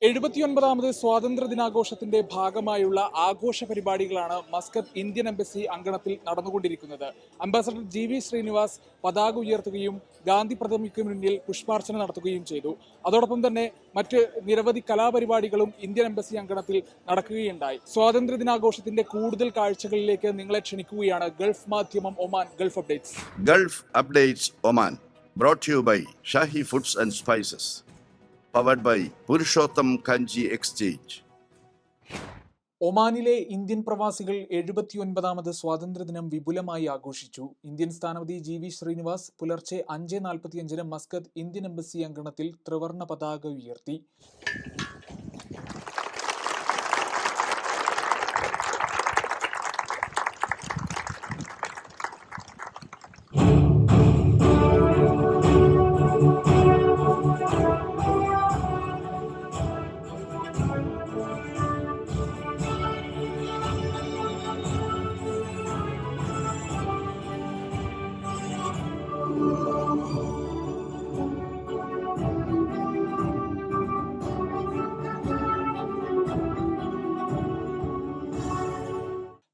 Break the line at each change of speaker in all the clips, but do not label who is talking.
79ാമത് സ്വാതന്ത്ര്യ ദിനാഘോഷത്തിന്റെ ഭാഗമായുള്ള ആഘോഷ പരിപാടികളാണ് മസ്കത്ത് ഇന്ത്യൻ എംബസി അങ്കണത്തിൽ നടന്നുകൊണ്ടിരിക്കുന്നത്. അംബാസഡർ GV ശ്രീനിവാസ് പതാക ഉയർത്തുകയും ഗാന്ധി പ്രതിമയ്ക്ക് മുന്നിൽ പുഷ്പാർച്ചന നടത്തുകയും ചെയ്തു. അതോടൊപ്പം തന്നെ മറ്റ് നിരവധി കലാപരിപാടികളും ഇന്ത്യൻ എംബസി അങ്കണത്തിൽ നടക്കുകയുണ്ടായി. സ്വാതന്ത്ര്യ ദിനാഘോഷത്തിന്റെ കൂടുതൽ കാഴ്ചകളിലേക്ക് നിങ്ങളെ ക്ഷണിക്കുകയാണ് ഗൾഫ് മാധ്യമം Oman Gulf updates.
Gulf updates Oman brought to you by Shahi Foods and Spices. Powered by Purushottam Kanji Exchange.
ഒമാനിലെ ഇന്ത്യൻ പ്രവാസികൾ 79ാമത് സ്വാതന്ത്ര്യദിനം വിപുലമായി ആഘോഷിച്ചു. ഇന്ത്യൻ സ്ഥാനപതി GV ശ്രീനിവാസ് പുലർച്ചെ 5:45 മസ്കത്ത് ഇന്ത്യൻ എംബസി അങ്കണത്തിൽ ത്രിവർണ്ണ പതാക ഉയർത്തി.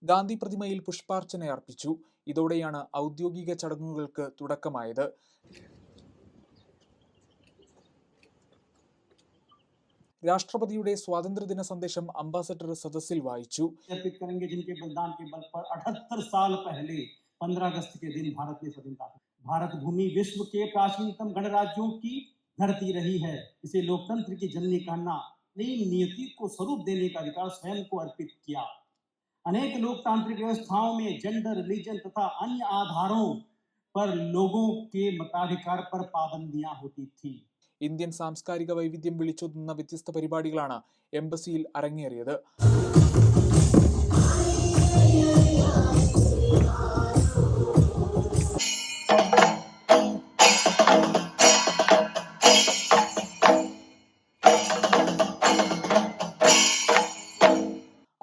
ഗാന്ധി പ്രതിമയിൽ പുഷ്പാർച്ചന അർപ്പിച്ചു. ഇതോടെയാണ് ഔദ്യോഗിക ചടങ്ങുകൾക്ക് തുടക്കമായത്. രാഷ്ട്രപതിയുടെ സ്വാതന്ത്ര്യദിന സന്ദേശം അംബാസഡർ സദസ്സിൽ വായിച്ചു.
78 साल पहले 15 अगस्त के दिन भारत ने स्वतंत्रता। भारत भूमि विश्व के प्राचीनतम गणराज्यों की धरती रही है। इसे लोकतंत्र की जननी कहना, नई नियति को स्वरूप देने का अधिकार स्वयं को अर्पित किया। अनेक लोकतांत्रिक व्यवस्थाओं में जेंडर, रिलीजन तथा अन्य आधारों पर लोगों के मताधिकार पर पाबंदियां होती थी.
ഇന്ത്യൻ സാംസ്കാരിക വൈവിധ്യം വിളിച്ചോതുന്ന വ്യത്യസ്ത പരിപാടികളാണ് എംബസിയിൽ അരങ്ങേറിയത്.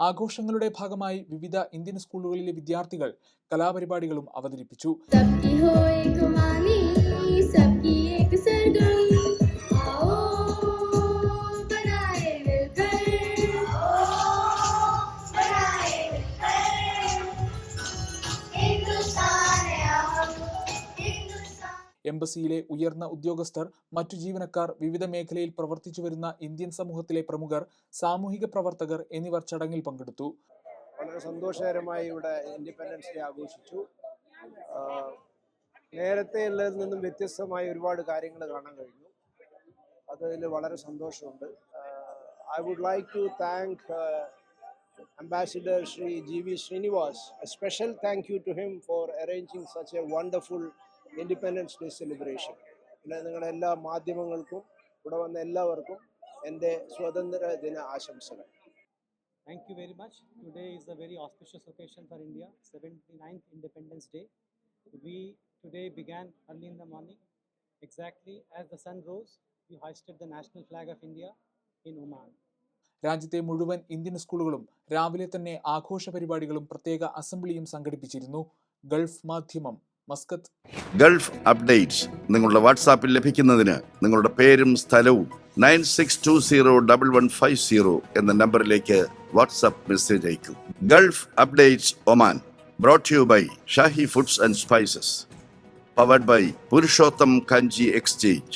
ആഘോഷങ്ങളുടെ ഭാഗമായി വിവിധ ഇന്ത്യൻ സ്കൂളുകളിലെ വിദ്യാർത്ഥികൾ കലാപരിപാടികളും അവതരിപ്പിച്ചു. എംബസിയിലെ ഉയർന്ന ഉദ്യോഗസ്ഥർ, മറ്റു ജീവനക്കാർ, വിവിധ മേഖലയിൽ പ്രവർത്തിച്ചു വരുന്ന ഇന്ത്യൻ സമൂഹത്തിലെ പ്രമുഖർ, സാമൂഹിക പ്രവർത്തകർ എന്നിവർ ചടങ്ങിൽ പങ്കെടുത്തു.
വളരെ സന്തോഷകരമായി ഇവിടെ ഇൻഡിപെൻഡൻസ് ഡേ ആഘോഷിച്ചു. നേരത്തെ ഉള്ളതിൽ നിന്നും വ്യത്യസ്തമായ ഒരുപാട് കാര്യങ്ങൾ കാണാൻ കഴിഞ്ഞു. അതിൽ വളരെ സന്തോഷമുണ്ട്. I would like to thank Ambassador Shri GV Srinivas. A special thank you to him for arranging such a wonderful Independence Day celebration. പിന്നെ നിങ്ങളുടെ എല്ലാ മാധ്യമങ്ങൾക്കും ഇവിടെ വന്ന എല്ലാവർക്കും എൻ്റെ സ്വാതന്ത്ര്യ ദിന ആശംസകൾ.
Thank you very much. Today is a very auspicious occasion for India, 79th Independence Day. We today began early in the morning. Exactly as the sun rose, we hoisted the national flag of India in Oman.
രാജ്യത്തെ മുഴുവൻ Indian സ്കൂളുകളും രാവിലെ തന്നെ ആഘോഷ പരിപാടികളും പ്രത്യേക അസംബ്ലിയും സംഘടിപ്പിച്ചിരുന്നു. Gulf മാധ്യമം മസ്കത്ത്.
ഗൾഫ് അപ്ഡേറ്റ്സ് നിങ്ങളുടെ വാട്സാപ്പിൽ ലഭിക്കുന്നതിന് നിങ്ങളുടെ പേരും സ്ഥലവും 96201150 എന്ന നമ്പറിലേക്ക് വാട്സാപ്പ് മെസ്സേജ് അയക്കൂ. Gulf updates Oman brought to you by Shahi Foods and Spices. Powered by Purushottam Kanji Exchange.